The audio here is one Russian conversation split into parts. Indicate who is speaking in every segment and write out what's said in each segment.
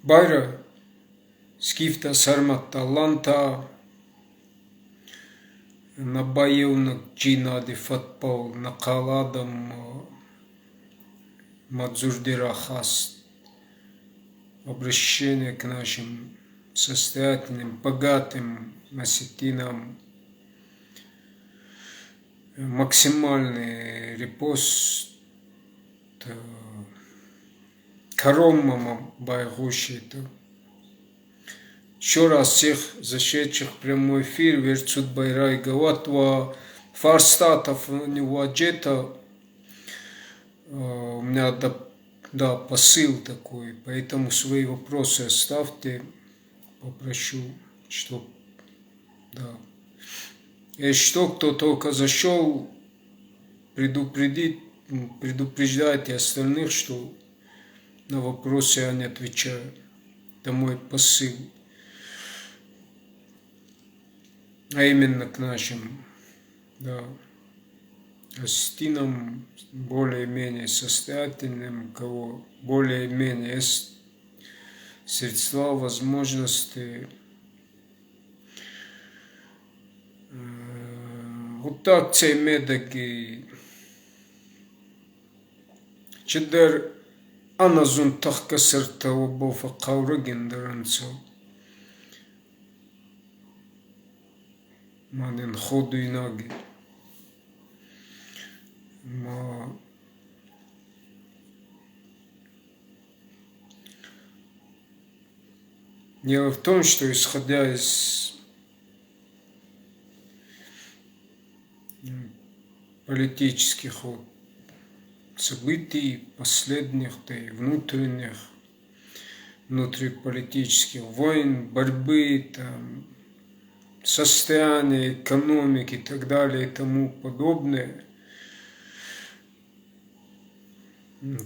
Speaker 1: Байра, скифта, сарматта, ланта, набаевнак, джинади, фатпал, накаладам, мадзурдира хаст. Обращение к нашим состоятельным, богатым осетинам, максимальный репост Кароммам Байгушита. Еще раз всех зашедших в прямой эфир, Верцут Байрай Гаватва, Фарстатов Неваджета. У меня посыл такой, поэтому свои вопросы оставьте, попрошу, чтобы, Если что, кто только зашел, предупреждайте остальных, что на вопросы я не отвечаю. Это мой посыл. А именно к нашим, осетинам, более-менее состоятельным, у кого более-менее есть средства, возможности. Вот так цей медаги чедер аназун тахкасырта обофа каурагендаранцо манен ходу инаги. Дело в том, что исходя из политических событий последних, да и внутриполитических войн, борьбы, состояния экономики и так далее и тому подобное,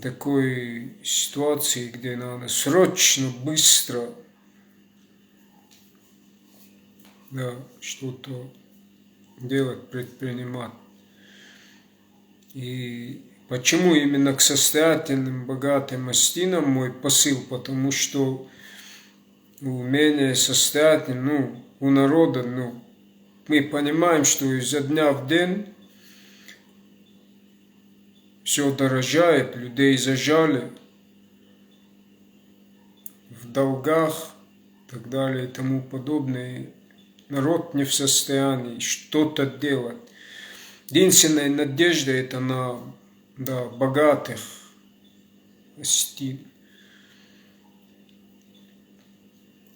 Speaker 1: такой ситуации, где надо срочно, быстро что-то делать, предпринимать. И почему именно к состоятельным, богатым осетинам мой посыл? Потому что у менее состоятельных, у народа, мы понимаем, что изо дня в день все дорожает, людей зажали в долгах и так далее и тому подобное. Народ не в состоянии что-то делать. Единственная надежда это на богатых осетин.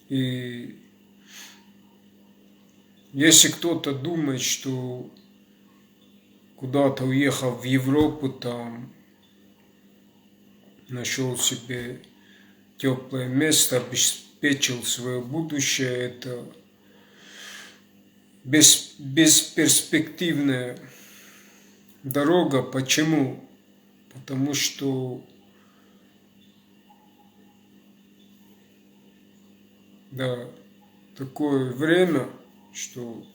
Speaker 1: И если кто-то думает, что куда-то уехав в Европу, там нашел себе теплое место, обеспечил свое будущее, это бесперспективная дорога. Почему? Потому что такое время, что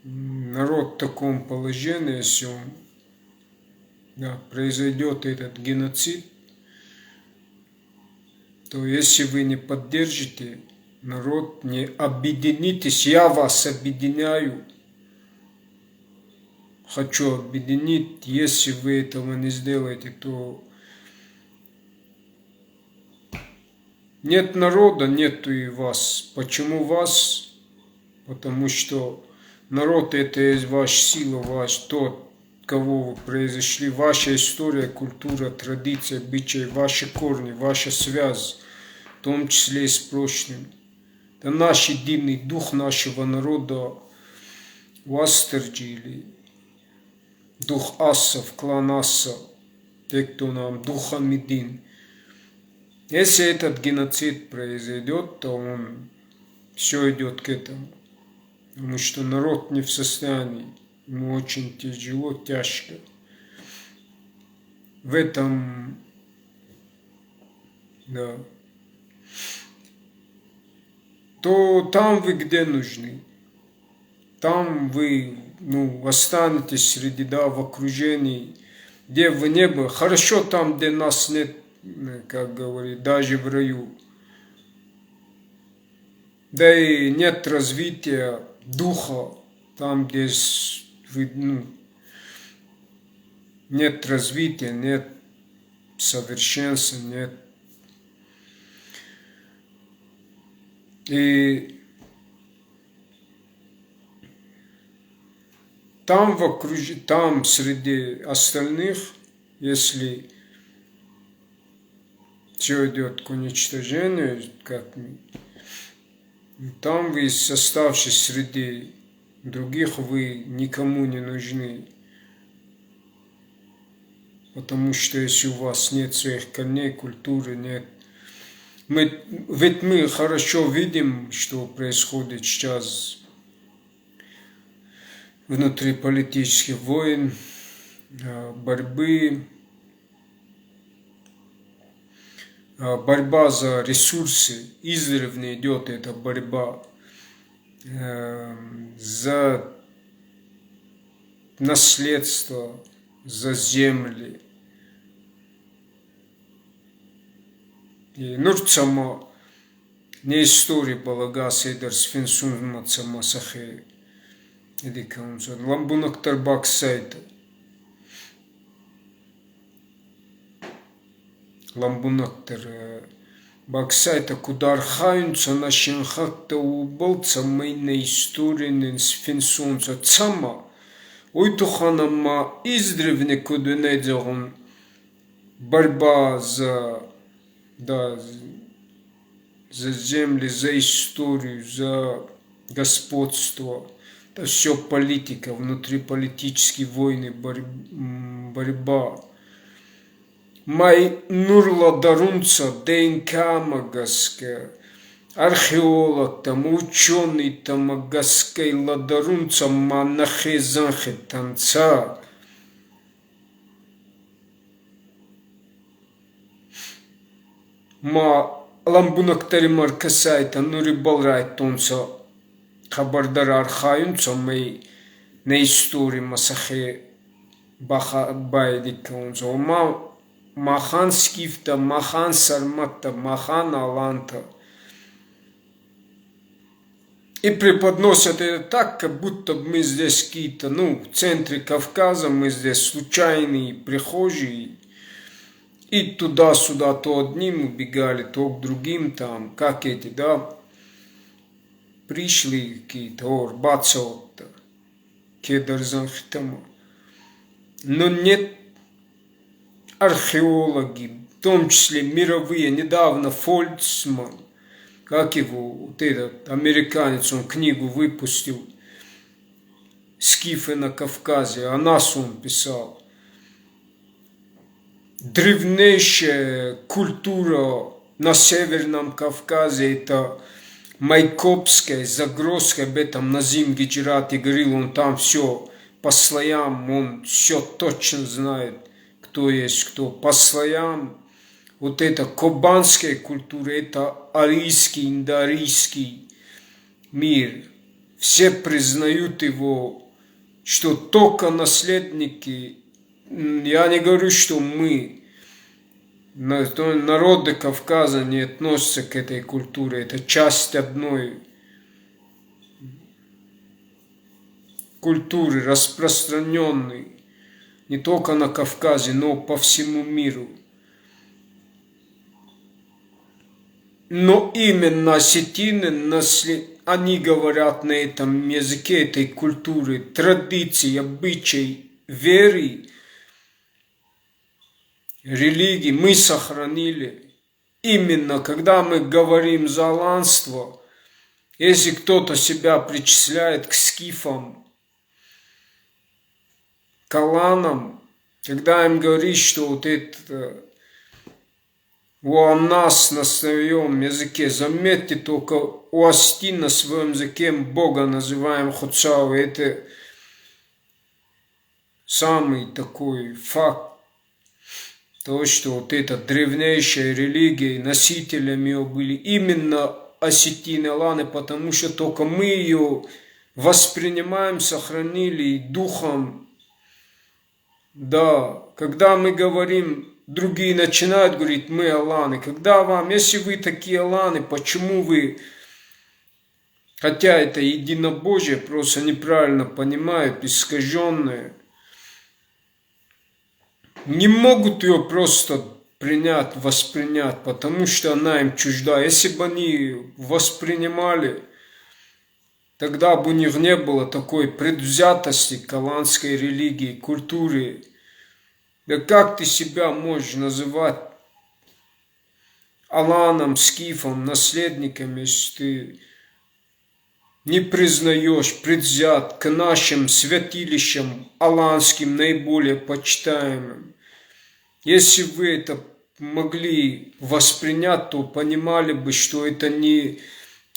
Speaker 1: народ в таком положении, если произойдет этот геноцид, то если вы не поддержите народ, не объединитесь, я вас объединяю, хочу объединить, если вы этого не сделаете, то нет народа, нету и вас. Почему вас? Потому что народ это есть ваша сила, ваш тот, кого вы произошли, ваша история, культура, традиция, обычаи, ваши корни, ваша связь, в том числе и с прошлым. Это наш единый дух нашего народа, Вастерджи, или дух Ассов, клан Асса, те, кто нам духом един. Если этот геноцид произойдет, то все идет к этому. Потому что народ не в состоянии, ему очень тяжело, тяжко. В этом, то там вы где нужны. Там вы останетесь среди, в окружении, где вы не были. Хорошо там, где нас нет, как говорит, даже в раю. Да и нет развития духа там, где нет развития, нет совершенства, нет. И там там среди остальных, если все идет к уничтожению, там вы, оставшись среди других, вы никому не нужны. Потому что если у вас нет своих корней, культуры, нет. Ведь мы хорошо видим, что происходит сейчас внутри политических войн, борьба за ресурсы, издревле идет эта борьба за наследство, за земли. И нурцама не история балага сейдер сфинсун мацама сахе эдикаунсон ламбунактар баксайта ламбунактар баксайта кудар хайнца на щенхакта убалца майна история сфинсунца цама уйтуханама издревне кудунедзагун борьба за земли, за историю, за господство. Это все политика, внутриполитические войны, борьба. Май нурла дарунца ДНК магаска, археолог там, ученый там магаской ладарунца манахе занхе танца. Ма ламбунактаримар касайта нури балрайт тонца хабардар архаюнца мэй на истории масахе байдикаунца. Махан скифта, махан сарматта, махан аланта. И преподносят это так, как будто мы здесь какие-то, в центре Кавказа, мы здесь случайные прихожие. И туда-сюда то одним убегали, то к другим там, как эти, пришли какие-то, бацот, кедарзанхтама. Но нет археологи, в том числе мировые, недавно Фольцман, как его, вот этот американец, он книгу выпустил, «Скифы на Кавказе», о нас он писал. Древнейшая культура на Северном Кавказе, это Майкопская, Загрозская, об этом Назим Гиджрати говорил, он там все по слоям, он все точно знает, кто есть кто. По слоям, вот это кубанская культура, это арийский, индоарийский мир. Все признают его, что только наследники. Я не говорю, что мы, народы Кавказа, не относятся к этой культуре. Это часть одной культуры, распространенной не только на Кавказе, но по всему миру. Но именно осетины, они говорят на этом языке этой культуры, традиций, обычай, веры, религии мы сохранили. Именно когда мы говорим за аланство, если кто-то себя причисляет к скифам, к аланам, когда им говорит, что вот это у нас на своем языке, заметьте, только у Асти на своем языке Бога называем Хуцау, это самый такой факт. То, что вот эта древнейшая религия, носителями ее были именно осетины, аланы, потому что только мы ее воспринимаем, сохранили и духом. Да, когда мы говорим, другие начинают говорить, мы аланы. Когда вам, если вы такие аланы, почему вы Хотя это единобожие, просто неправильно понимают, искаженное. Не могут ее просто принять, воспринять, потому что она им чужда. Если бы они воспринимали, тогда бы у них не было такой предвзятости к аланской религии, культуре. Да как ты себя можешь называть аланом, скифом, наследником, если ты не признаешь предвзят к нашим святилищам аланским, наиболее почитаемым? Если вы это могли воспринять, то понимали бы, что это не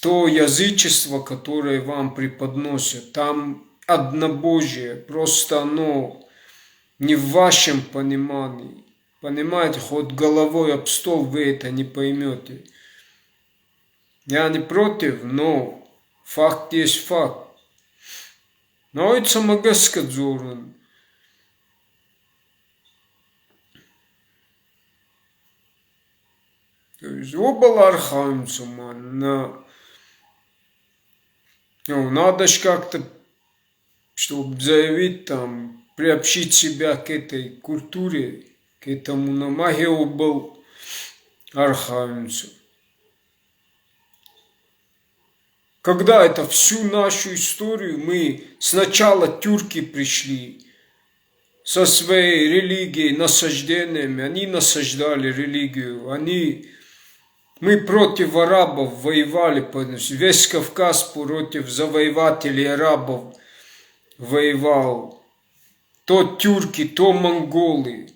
Speaker 1: то язычество, которое вам преподносят. Там однобожие, просто оно не в вашем понимании. Понимаете, хоть головой об стол вы это не поймете. Я не против, но факт есть факт. Но это самогасказорен. То есть оба архаемся, ну, надо ж как-то, чтобы заявить там, приобщить себя к этой культуре, к этому намагио был архаемцем. Когда это всю нашу историю мы сначала тюрки пришли со своей религией, насаждениями, они насаждали религию, мы против арабов воевали, весь Кавказ против завоевателей арабов воевал. То тюрки, то монголы.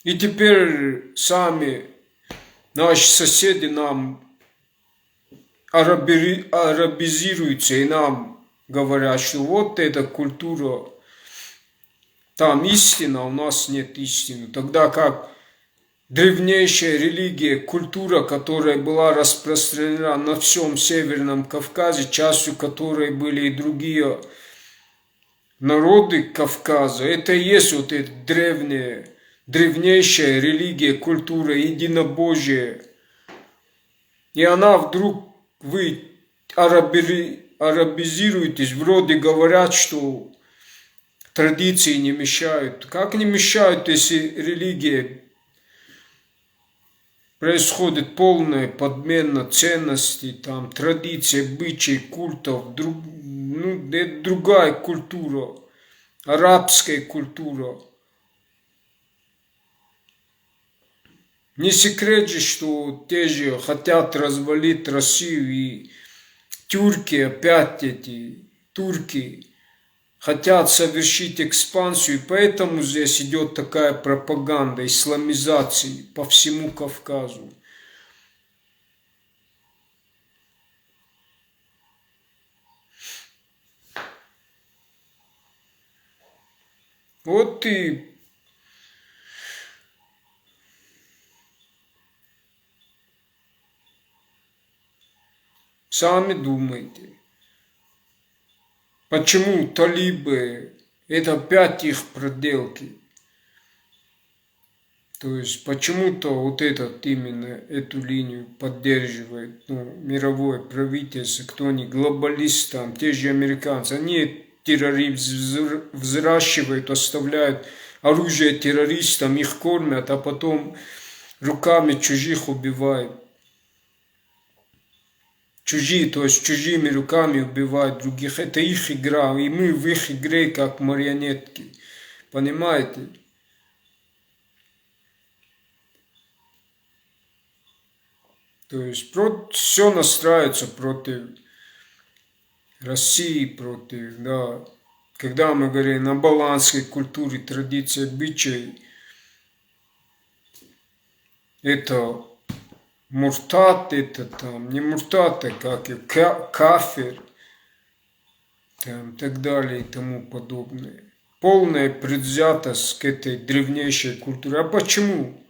Speaker 1: И теперь сами наши соседи нам арабизируются и нам говорят, что вот эта культура, там истина, у нас нет истины. Тогда как древнейшая религия, культура, которая была распространена на всем Северном Кавказе, частью которой были и другие народы Кавказа, это и есть вот эта древнейшая религия, культура, единобожие. И она вдруг, вы арабизируетесь, вроде говорят, что традиции не мешают. Как не мешают, если религия происходит полная подмена ценностей, там, традиций, обычаев, культов, это другая культура, арабская культура. Не секрет же, что те же хотят развалить Россию, и тюрки, опять эти турки, хотят совершить экспансию, и поэтому здесь идет такая пропаганда исламизации по всему Кавказу. Вот и сами думайте. Почему талибы, это опять их проделки? То есть почему-то вот именно эту линию поддерживает мировое правительство, кто они, глобалисты, там, те же американцы, они терроризм взращивают, оставляют оружие террористам, их кормят, а потом руками чужих убивают. Чужие, то есть чужими руками убивают других. Это их игра, и мы в их игре как марионетки. Понимаете? То есть все настраивается против России, против, да. Когда мы говорим о балансе культуры, традиции, обычаи, это муртат, это там, не муртат, а как и кафир, там, и так далее и тому подобное. Полная предвзятость к этой древнейшей культуре. А почему?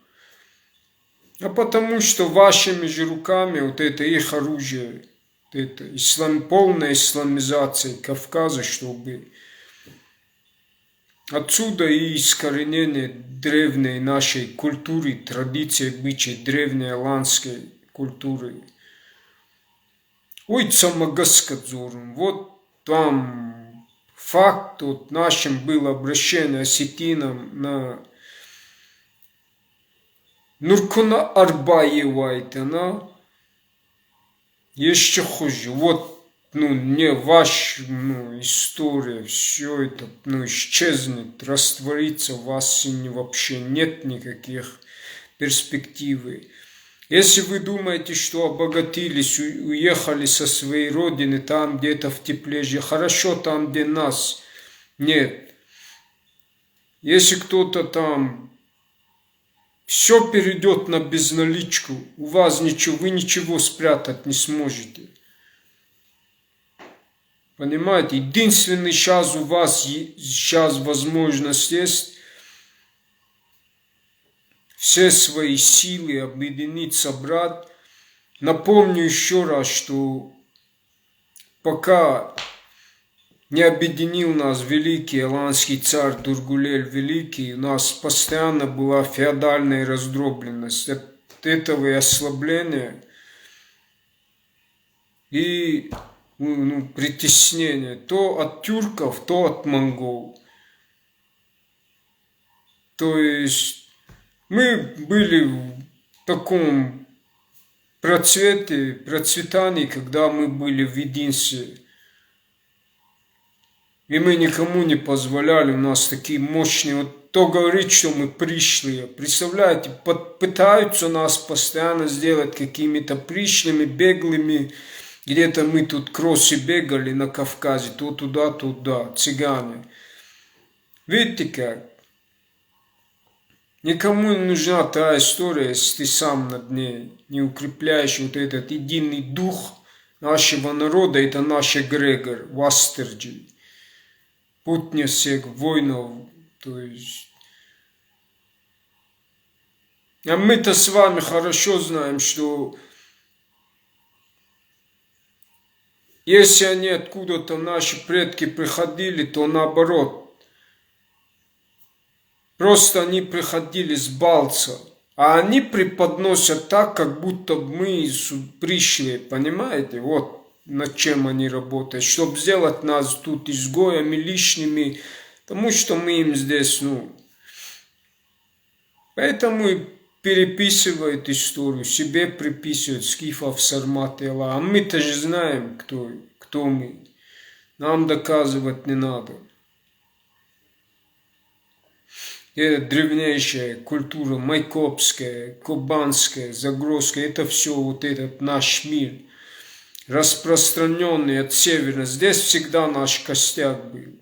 Speaker 1: А потому что вашими же руками вот это их оружие, это полная исламизация Кавказа, чтобы отсюда и искоренение древней нашей культуры, традиции, обычаи, древней аланской культуры. Ой, самогасказорум. Вот там факт вот нашим было обращение осетинам на Нуркуна Арбаевайтана. Еще хуже. Вот, не ваша, история, все это, исчезнет, растворится, у вас вообще нет никаких перспективы. Если вы думаете, что обогатились, уехали со своей родины, там где-то в тепле, хорошо там, где нас нет. Если кто-то там все перейдет на безналичку, у вас ничего, вы ничего спрятать не сможете. Понимаете, единственный сейчас у вас сейчас возможность есть все свои силы объединить, собрать. Напомню еще раз, что пока не объединил нас великий аланский царь Дургулель Великий, у нас постоянно была феодальная раздробленность. От этого и ослабления и притеснение то от тюрков, то от монгол. То есть мы были в таком процветании, когда мы были в единстве. И мы никому не позволяли, у нас такие мощные, вот то говорит, что мы пришлые. Представляете, пытаются нас постоянно сделать какими-то пришлыми, беглыми. Где-то мы тут кроссы бегали на Кавказе, то туда, туда, цыгане. Видите как? Никому не нужна та история, если ты сам над ней не укрепляешь вот этот единый дух нашего народа, это наш эгрегор, Вастерджи. Путня всех воинов, то есть. А мы-то с вами хорошо знаем, что если они откуда-то наши предки приходили, то наоборот. Просто они приходили с Балца, а они преподносят так, как будто мы пришли, понимаете? Вот над чем они работают, чтобы сделать нас тут изгоями лишними, потому что мы им здесь, Поэтому и переписывают историю, себе приписывают скифов, сармат и Алла. А мы-то же знаем, кто мы. Нам доказывать не надо. Это древнейшая культура майкопская, кубанская, загрузская, это все вот этот наш мир, распространенный от севера. Здесь всегда наш костяк был.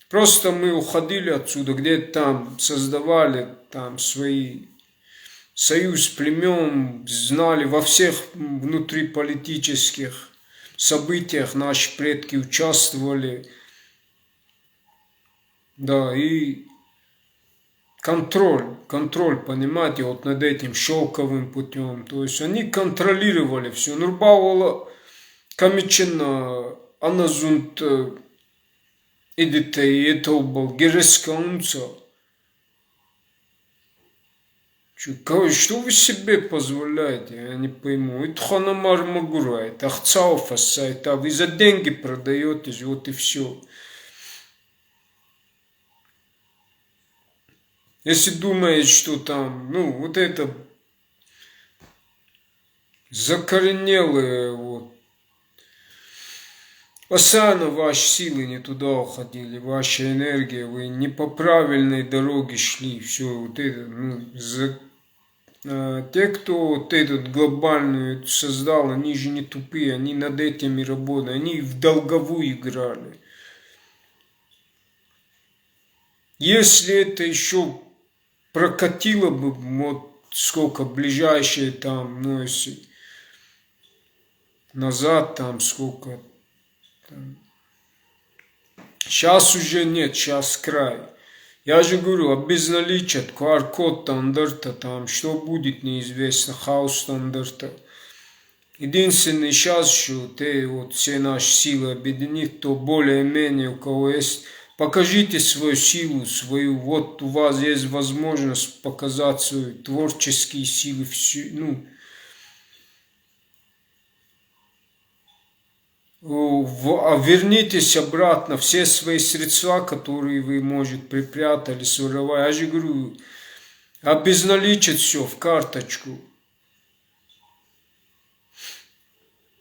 Speaker 1: Просто мы уходили отсюда, где-то там создавали там свои союз племен, знали во всех внутриполитических событиях наши предки участвовали. Да, и контроль, понимаете, вот над этим шелковым путем. То есть они контролировали все. Нурбаула Камичина, Аназунт, Эдите, это был Герескаунца. Что вы себе позволяете, я не пойму. Это Ханамар Магура, это Ахцауфаса, это вы за деньги продаетесь, вот и все. Если думаете, что там, вот это закоренелые, вот, постоянно ваши силы не туда уходили, ваша энергия, вы не по правильной дороге шли, все, вот это, те, кто вот этот глобальную создал, они же не тупые, они над этими работали, они в долговую играли. Если это еще прокатило бы, вот сколько ближайшие там, если назад там сколько. Там. Сейчас уже нет, сейчас край. Я же говорю, обезналичат, QR-код стандарта, там, что будет, неизвестно, хаос стандарта. Единственный сейчас, что вот все наши силы объединить, то более-менее у кого есть. Покажите свою силу, вот у вас есть возможность показать свои творческие силы, вернитесь обратно, все свои средства, которые вы, может, припрятали, своровали. Я же говорю, обезналичить все в карточку.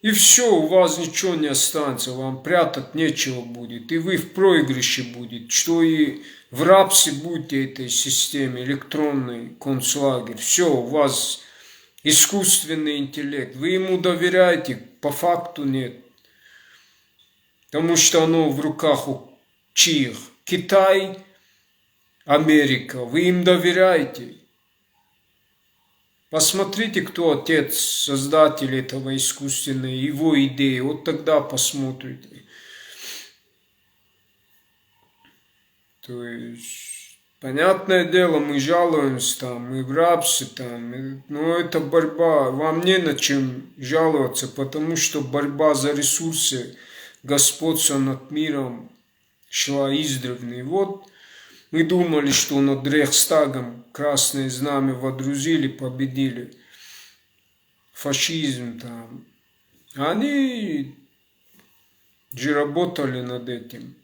Speaker 1: И все, у вас ничего не останется, вам прятать нечего будет. И вы в проигрыше будете, что и в рабстве будете этой системе, электронный концлагерь. Все, у вас искусственный интеллект. Вы ему доверяете, по факту нет. Потому что оно в руках у чьих? Китай, Америка. Вы им доверяете. Посмотрите, кто отец, создатель этого искусственного, его идеи. Вот тогда посмотрите. То есть, понятное дело, мы жалуемся там, мы в рабстве там, но это борьба. Вам не на чем жаловаться, потому что борьба за ресурсы, господство над миром шла издревле. Вот мы думали, что над Рейхстагом красное знамя водрузили, победили фашизм там. Они же работали над этим.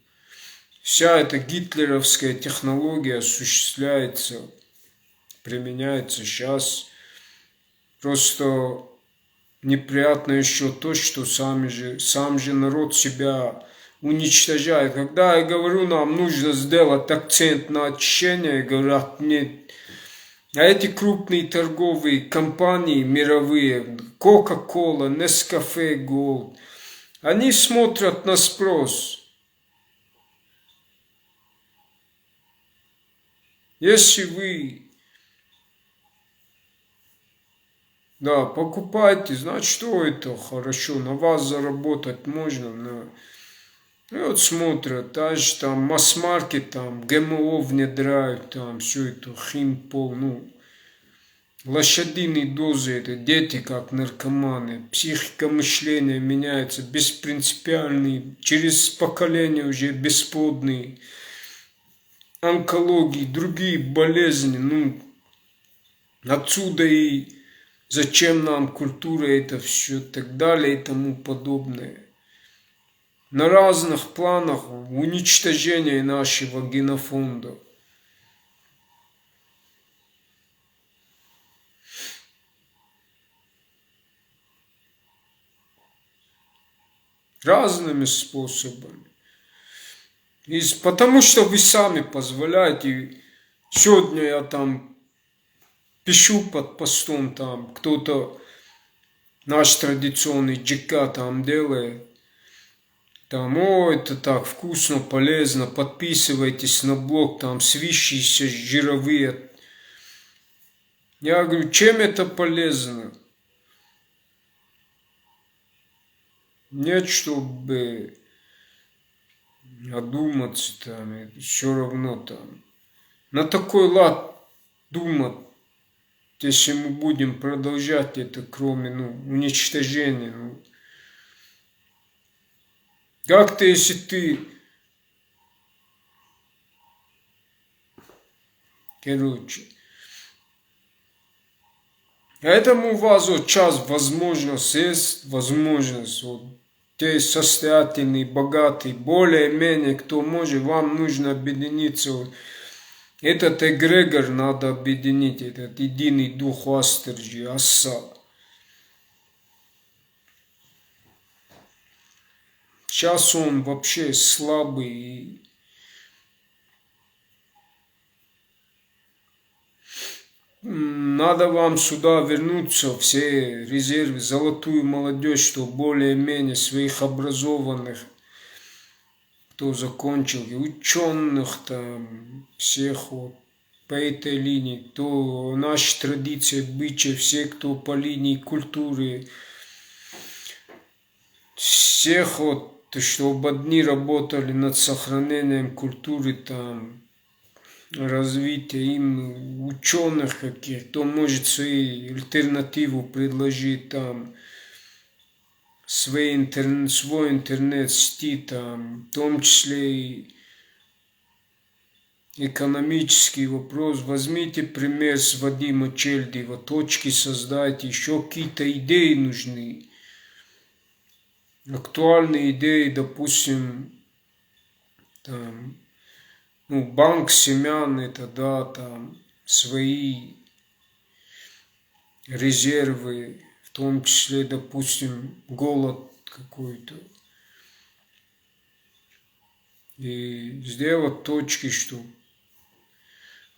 Speaker 1: Вся эта гитлеровская технология осуществляется, применяется сейчас. Просто неприятно еще то, что сам же народ себя уничтожает. Когда я говорю, нам нужно сделать акцент на очищение, говорят, нет. А эти крупные торговые компании мировые, Coca-Cola, Nescafe Gold, они смотрят на спрос. Если вы покупаете, значит, что это хорошо, на вас заработать можно. И вот смотрят, даже там масс-маркет, там ГМО внедряют, там все это, химпол, лошадиные дозы, это дети как наркоманы, психика мышления меняется, беспринципиальные, через поколение уже бесплодные, онкологии, другие болезни, отсюда и зачем нам культура, это все, так далее и тому подобное. На разных планах уничтожения нашего генофонда. Разными способами. Потому что вы сами позволяете. Сегодня я там пишу под постом, там кто-то наш традиционный ДЖК там делает. Там, это так вкусно, полезно, подписывайтесь на блог, там свищиеся жировые. Я говорю, чем это полезно? Нет, чтобы одуматься там, все равно там. На такой лад думать, если мы будем продолжать это, кроме уничтожения. Как-то, если ты, поэтому у вас вот сейчас возможность есть, возможность, вот, те состоятельные, богатые, более-менее, кто может, вам нужно объединиться. Вот. Этот эгрегор надо объединить, этот единый дух Астерджи, Асса. Сейчас он вообще слабый. Надо вам сюда вернуться, все резервы, золотую молодежь, что более-менее своих образованных, кто закончил, и ученых там, всех вот по этой линии, кто наши традиции, обычаи, все, кто по линии культуры, всех вот, чтобы одни работали над сохранением культуры, там, развития им ученых каких, кто может свою альтернативу предложить, там, свой интернет сети, там, в том числе и экономический вопрос. Возьмите пример с Вадима Чельдева, точки создать, еще какие-то идеи нужны. актуальные идеи, допустим, там, ну, банк семян, это, да, там, свои резервы, в том числе, допустим, голод какой-то. И сделать точки, что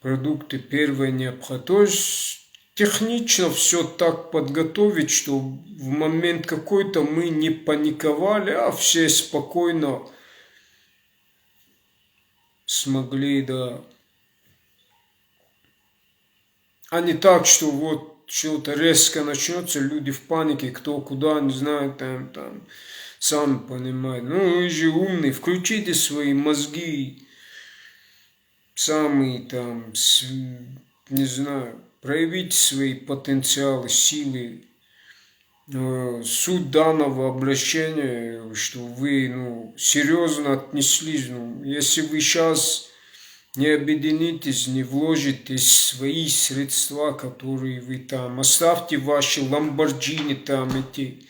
Speaker 1: продукты первой необходимости. То есть технично все так подготовить, что в момент какой-то мы не паниковали, а все спокойно смогли, да. А не так, что вот что-то резко начнется, люди в панике, кто куда, не знаю, там, сами понимаете. Ну, вы же умный, включите свои мозги, самые там, не знаю, проявите свои потенциалы, силы. Суть данного обращения, что вы, ну, серьезно отнеслись, ну, если вы сейчас не объединитесь, не вложите свои средства, которые вы там, оставьте ваши ламборджини, там эти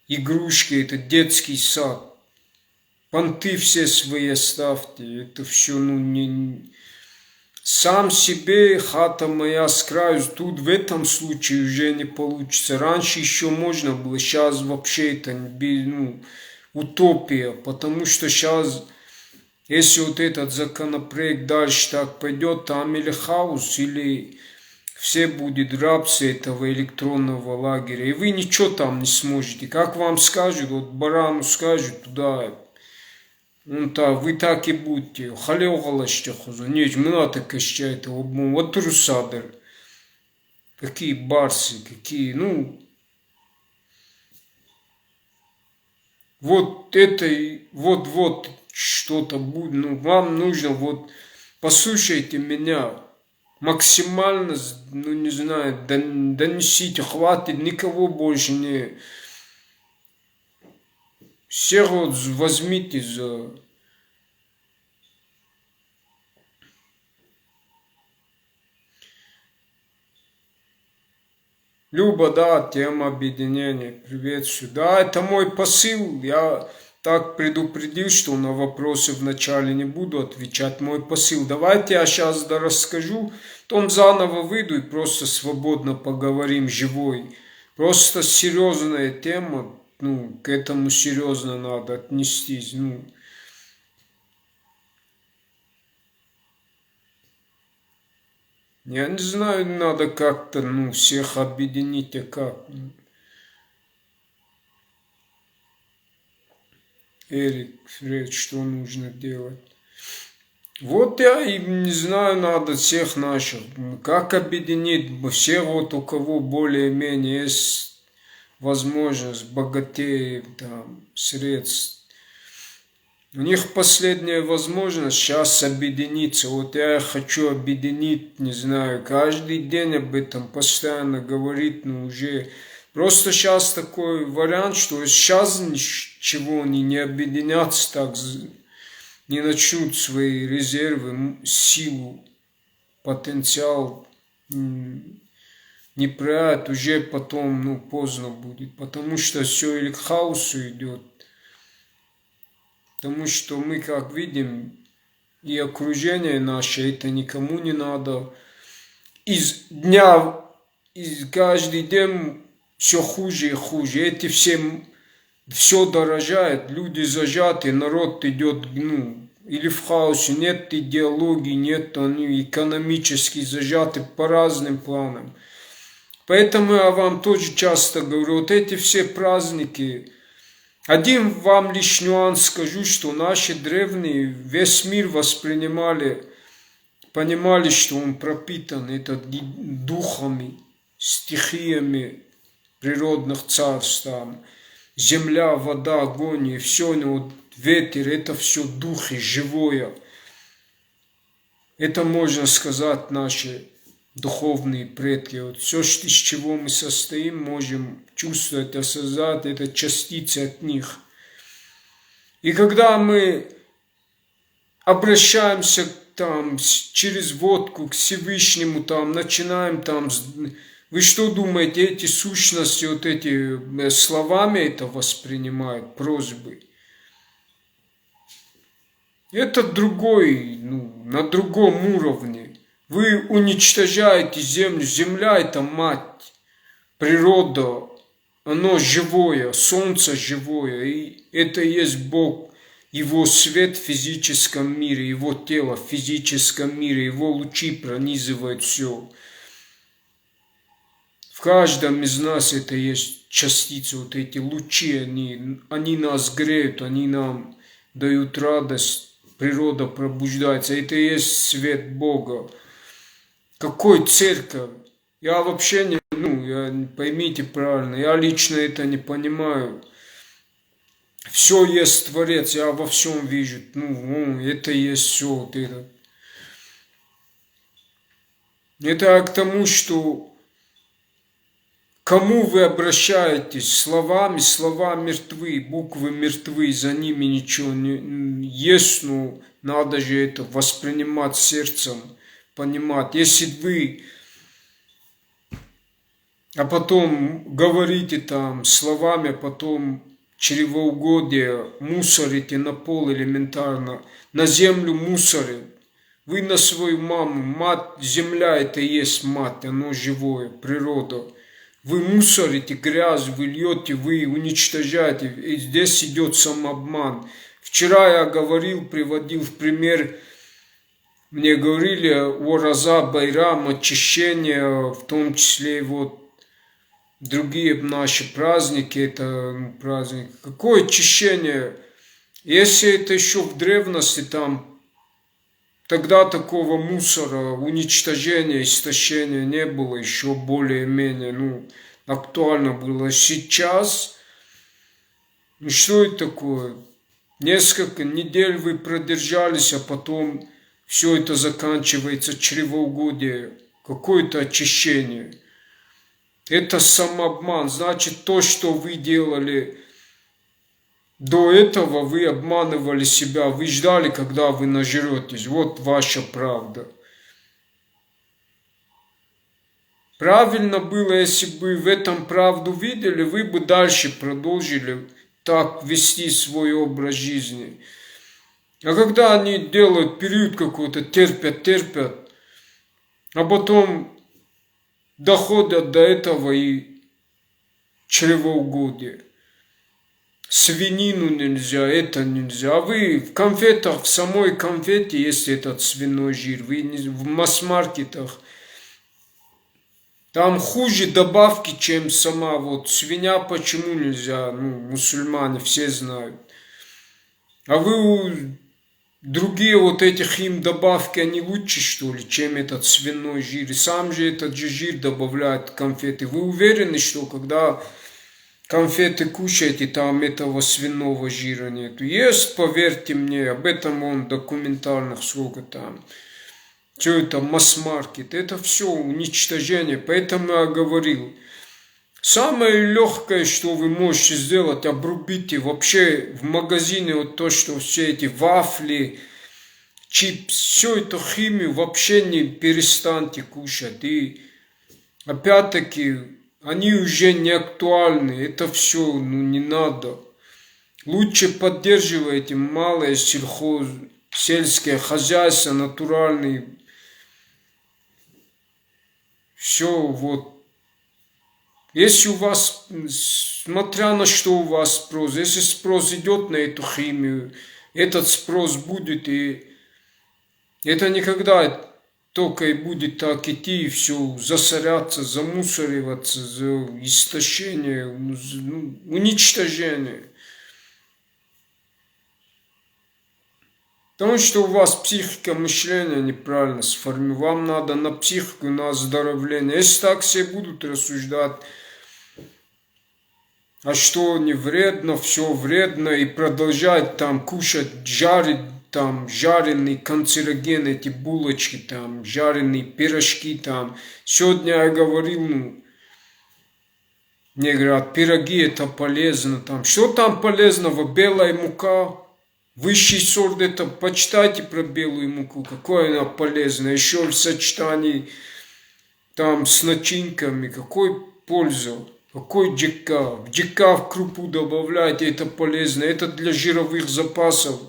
Speaker 1: игрушки, это детский сад, понты все свои оставьте, это все, ну, не... Сам себе хата моя с краю, тут в этом случае уже не получится. Раньше еще можно было, сейчас вообще это, ну, утопия, потому что сейчас, если вот этот законопроект дальше так пойдет, там или хаос, или все будет рабцы этого электронного лагеря, и вы ничего там не сможете. Как вам скажут, вот барану скажут туда, вы так и будете. Халеу галаште хозу. Нет, мната кащайте обму. Вот трусадер. Какие барсы, какие, ну. Вот это, вот что-то будет. Ну, вам нужно, вот, послушайте меня. Максимально, ну, не знаю, донесите, хватит, никого больше не... Всех вот возьмите за... Люба, да, тема объединения, приветствую. Да, это мой посыл. Я так предупредил, что на вопросы вначале не буду отвечать. Мой посыл. Давайте я сейчас расскажу, потом заново выйду и просто свободно поговорим, живой. Просто серьезная тема, ну, к этому серьезно надо отнестись, ну. Я не знаю, надо как-то, ну, всех объединить, а как? Эрик, Фред, что нужно делать? Вот я и не знаю, надо всех наших, как объединить всех, вот у кого более-менее есть возможность, богатеев, там, средств. У них последняя возможность сейчас объединиться. Вот я хочу объединить, не знаю, каждый день об этом постоянно говорит, но уже просто сейчас такой вариант, что сейчас ничего они не объединятся так, не начнут свои резервы, силу, потенциал не проявят, уже потом, ну, поздно будет, потому что все или к хаосу идет. Потому что мы, как видим, и окружение наше, это никому не надо. Из каждый день все хуже и хуже. Эти все дорожает, люди зажаты, народ идет, ну, или в хаосе, нет идеологии, нет, они экономически зажаты по разным планам. Поэтому я вам тоже часто говорю, вот эти все праздники. Один вам лишь нюанс скажу, что наши древние весь мир воспринимали, понимали, что он пропитан духами, стихиями природных царств, там, земля, вода, огонь, и все, вот, ветер, это все духи, живое. Это, можно сказать, наши духовные предки. Вот все, из чего мы состоим, можем чувствовать, осознать, это частицы от них. И когда мы обращаемся там через водку к Всевышнему, там начинаем там Вы что думаете, эти сущности, вот эти словами это воспринимают, просьбы? Это другой, на другом уровне. Вы уничтожаете землю. Земля это мать, природа, оно живое, солнце живое. И это и есть Бог, его свет в физическом мире, его тело в физическом мире, его лучи пронизывают все. В каждом из нас это есть частицы, вот эти лучи, они нас греют, они нам дают радость. Природа пробуждается. Это и есть свет Бога. Какой церковь? Я вообще не, поймите правильно, я лично это не понимаю. Все есть Творец, я во всем вижу. Это есть все. Вот это. Это к тому, что кому вы обращаетесь словами, слова мертвы, буквы мертвы, за ними ничего не есть, надо же это воспринимать сердцем, понимать. Если вы, а потом говорите там словами, а потом чревоугодие мусорите на пол элементарно, на землю мусорите, вы на свою маму, мать, земля это и есть мать, оно живое, природа. Вы мусорите грязь, вы льете, вы уничтожаете. И здесь идет самообман. Вчера я говорил, приводил в пример, мне говорили о Роза, Байрам, очищение, в том числе и вот другие наши праздники, это праздник. Какое очищение? Если это еще в древности там, тогда такого мусора, уничтожения, истощения не было, еще более-менее, актуально было. Сейчас, что это такое? Несколько недель вы продержались, а потом все это заканчивается чревоугодие, какое-то очищение. Это самообман, значит, то, что вы делали до этого, вы обманывали себя, вы ждали, когда вы нажретесь. Вот ваша правда. Правильно было, если бы в этом правду видели, вы бы дальше продолжили так вести свой образ жизни. А когда они делают период какой-то, терпят, а потом доходят до этого и чревоугодие. Свинину нельзя, это нельзя. А вы в конфетах, в самой конфете есть этот свиной жир. Вы в масс-маркетах. Там хуже добавки, чем сама. Вот свинья почему нельзя? Мусульмане все знают. А вы другие вот этих им добавки, они лучше что ли, чем этот свиной жир. И сам же этот же жир добавляет в конфеты. Вы уверены, что когда конфеты кушаете, там этого свиного жира нету? Есть, поверьте мне, об этом он документальных сколько там. Все это масс-маркет, это все уничтожение. Поэтому я говорил, самое легкое, что вы можете сделать, обрубите вообще в магазине вот то, что все эти вафли, чипсы, всю эту химию вообще не перестаньте кушать. И опять-таки, они уже не актуальны, это все, не надо. Лучше поддерживайте малое сельское хозяйство, натуральный. Все вот. Если у вас, смотря на что у вас спрос, если спрос идет на эту химию, этот спрос будет, и это никогда только и будет так идти, и все, засоряться, замусориваться, за истощение, уничтожение. Потому что у вас психика мышления неправильно сформирована. Вам надо на психику, на оздоровление. Если так все будут рассуждать, а что не вредно, все вредно, и продолжать там кушать, жарить, там жареные канцерогены, эти булочки, там жареные пирожки, там. Сегодня я говорил, мне говорят, пироги это полезно, там. Что там полезного? Белая мука. Высший сорт, это почитайте про белую муку, какое она полезная, еще в сочетании там с начинками, какой польза? Какой ДК? В ДК в крупу добавляйте, это полезно. Это для жировых запасов.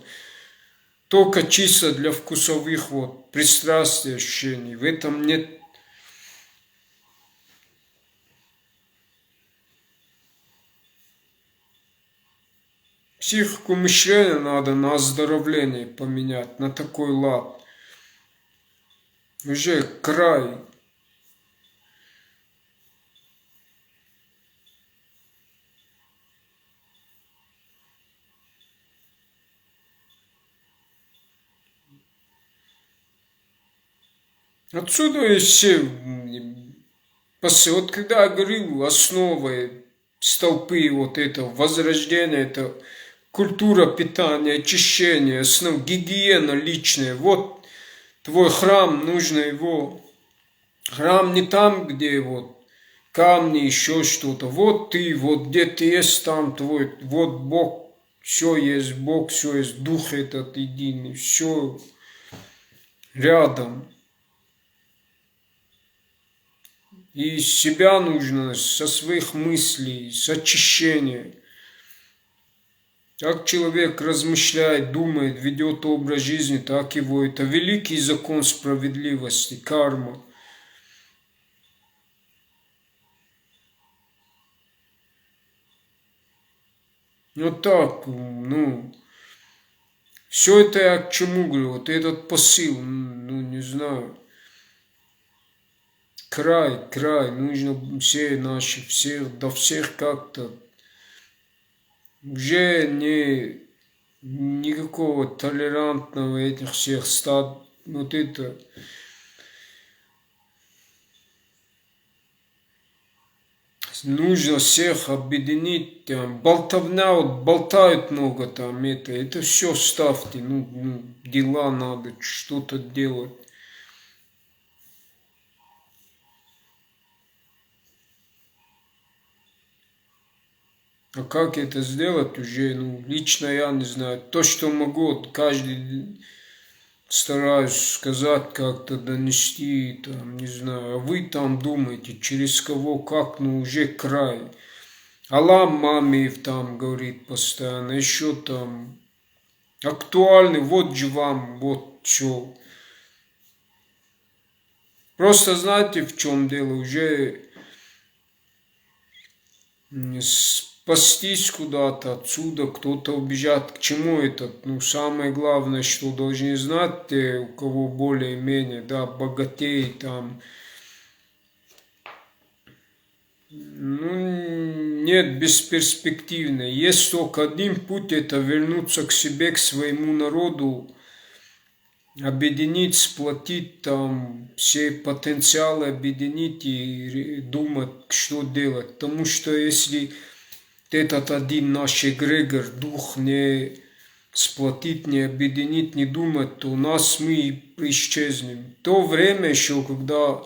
Speaker 1: Только чисто для вкусовых вот пристрастий, ощущений. В этом нет. Психику мышления надо на оздоровление поменять, на такой лад. Уже край. Отсюда и все вот когда я говорил, основой столпы вот этого возрождения, это культура питания, очищение, основ, гигиена личная. Вот твой храм, нужно его. Храм не там, где вот камни, еще что-то. Вот ты, вот где ты есть, там твой, вот Бог, все есть Бог, все есть Дух этот единый, все рядом. И себя нужно со своих мыслей, с очищения. Как человек размышляет, думает, ведет образ жизни, так его. Это великий закон справедливости, карма. Вот так, все это я к чему говорю, вот этот посыл, не знаю. Край, нужно все наши, всех, до всех как-то. Уже никакого толерантного этих всех стад, вот это. Нужно всех объединить, там, болтовня, вот болтают много там, это все ставьте, дела надо, что-то делать. А как это сделать уже, лично я не знаю. То, что могу, вот каждый стараюсь сказать, как-то донести, там, не знаю. А вы там думаете, через кого, как, уже край. Алам Мамиев там говорит постоянно, еще там актуальный, вот же вам, вот что. Просто знаете, в чем дело, уже спастись куда-то отсюда, кто-то убежать. К чему это? Самое главное, что должны знать те, у кого более-менее, да, богатей там. Нет, бесперспективно. Есть только один путь, это вернуться к себе, к своему народу, объединить, сплотить там все потенциалы, объединить и думать, что делать. Потому что если этот один наш эгрегор, дух не сплотить, не объединить, не думать, то у нас мы исчезнем. То время еще, когда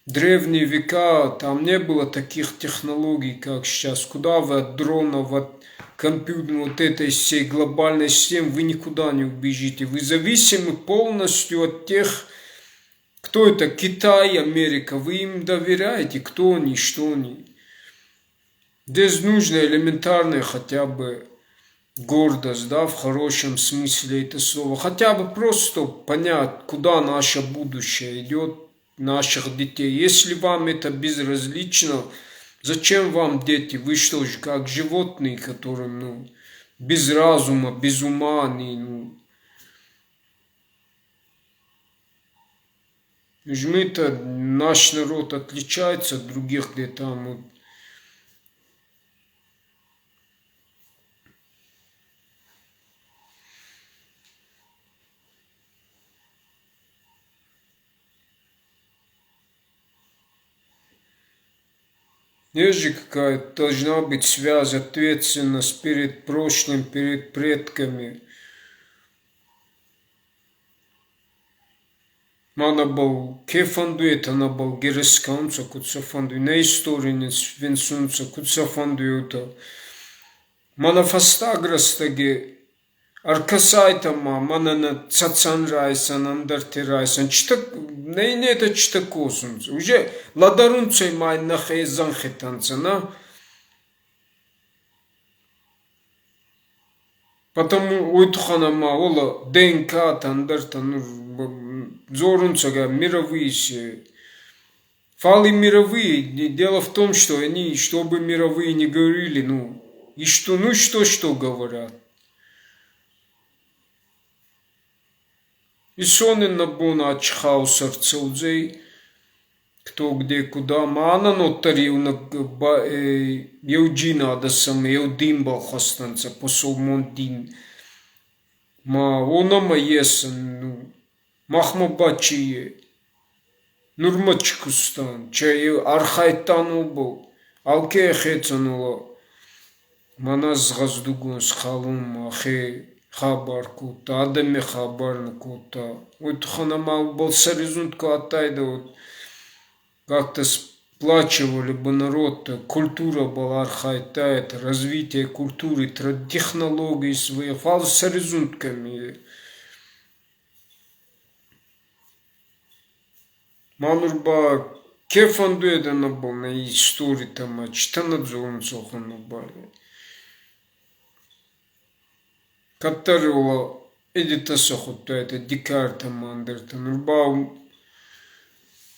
Speaker 1: древние века, там не было таких технологий, как сейчас. Куда вы от дронов, от компьютера, вот этой всей глобальной системы, вы никуда не убежите. Вы зависимы полностью от тех, кто это, Китай, Америка. Вы им доверяете, кто они, что они. Здесь нужно элементарная хотя бы гордость, да, в хорошем смысле это слова. Хотя бы просто понять, куда наше будущее идет, наших детей. Если вам это безразлично, зачем вам дети? Вы что же, как животные, которые, без разума, без ума, они, мы-то, наш народ отличается от других, где там, есть же какая-то должна быть связь, ответственность перед прошлым, перед предками. Mana bau kefandu etana bau gereskanca kutsafandu na istorines vinsunca kutsafandu yuta. Mana fastagrastage arkasaitama mana na tsatsanraisan andartiraisan. Читак не это что косунц. Уже ладарунцей май нахай занхетанца, на. Потому уйтхана ма ола ДНК тандарта, ну, зорунцага мировые все. Фалы мировые. Дело в том, что они, чтобы мировые не говорили, ну, и что, ну, что говорят. И сонен набуна ачхау сарцелдзей, кто где куда, маана нотариу на Евджина адасам, Евдин балхастанца, посол Монтин. Ма онама есен, ну, махма бачие. Нурмачкустан, чай архайтану был, алке хецанула, манас газдугун с халум, ахе хабар кута, адаме хабар кута. Вот ханамал был саризунтка оттайда, вот как-то сплачивали бы народ, культура была архайта, это развитие культуры, технологий свои, фал с саризунтками. Манурба кефанду едана был на истории там, читана дзорнцохан бали. Катарула эдита сохотта это дикарта мандерта. Нурба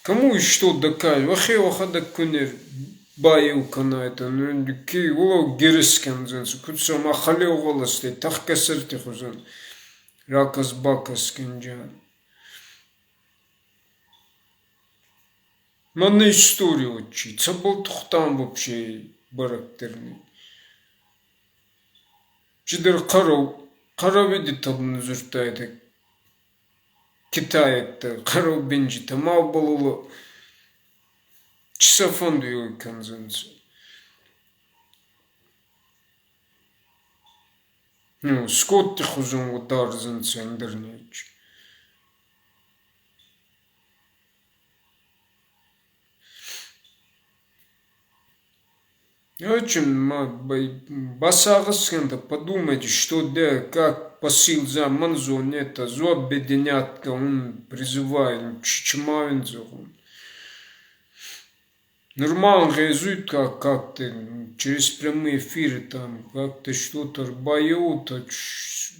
Speaker 1: кому и что докажет? Вахе вахада кунер баю кана это. Ну ки ула гирискан зенсу. Кутса махале уголасте тахкасерте хузан. Ракас бакас кенджан. Надо историю учить. Был там вообще характерный. Чидер Карау видит там называется Китай это Карау бенджи там мал было часофонду его конзенцию. Ну, скотты хузун удар зенцию интернете. Очень басагасында подумайте, что да, как посыл за манзон это, зо объединят, он призывает, чичмавинзо. Нормально реализует как-то через прямые эфиры там, как-то что-то боют,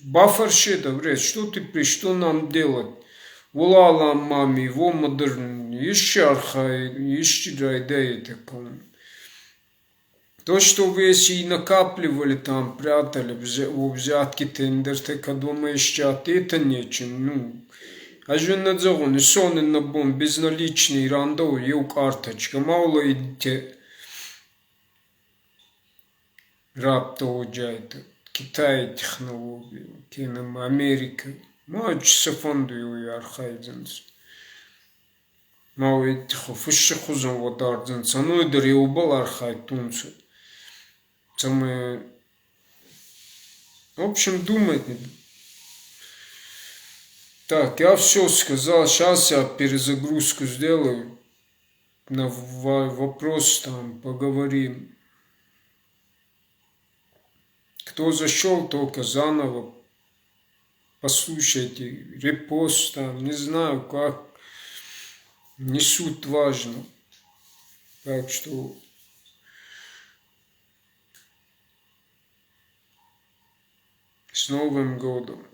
Speaker 1: бафаршеда, вред, что ты при что нам делать? Улала маме, его модерн, еще архай, еще райдей таком. То, что вы если накапливали там, прятали в взятки тендер, так думаешь, это нечем, ну. А же надзорон, и сон на бом, безналичный рандо, и у карточка, мало идти. Раб то уджает, Китай технологии, кинем Америка. Мач сафонду и архайденс. Мало идти, фуще хузан водарденс, а ну и дари убал архайтунцу. Самое... В общем, думайте. Так, я все сказал. Сейчас я перезагрузку сделаю. На вопрос там поговорим. Кто зашел, только заново послушайте. Репост там, не знаю как. Не суть важно. Так что... С Новым годом!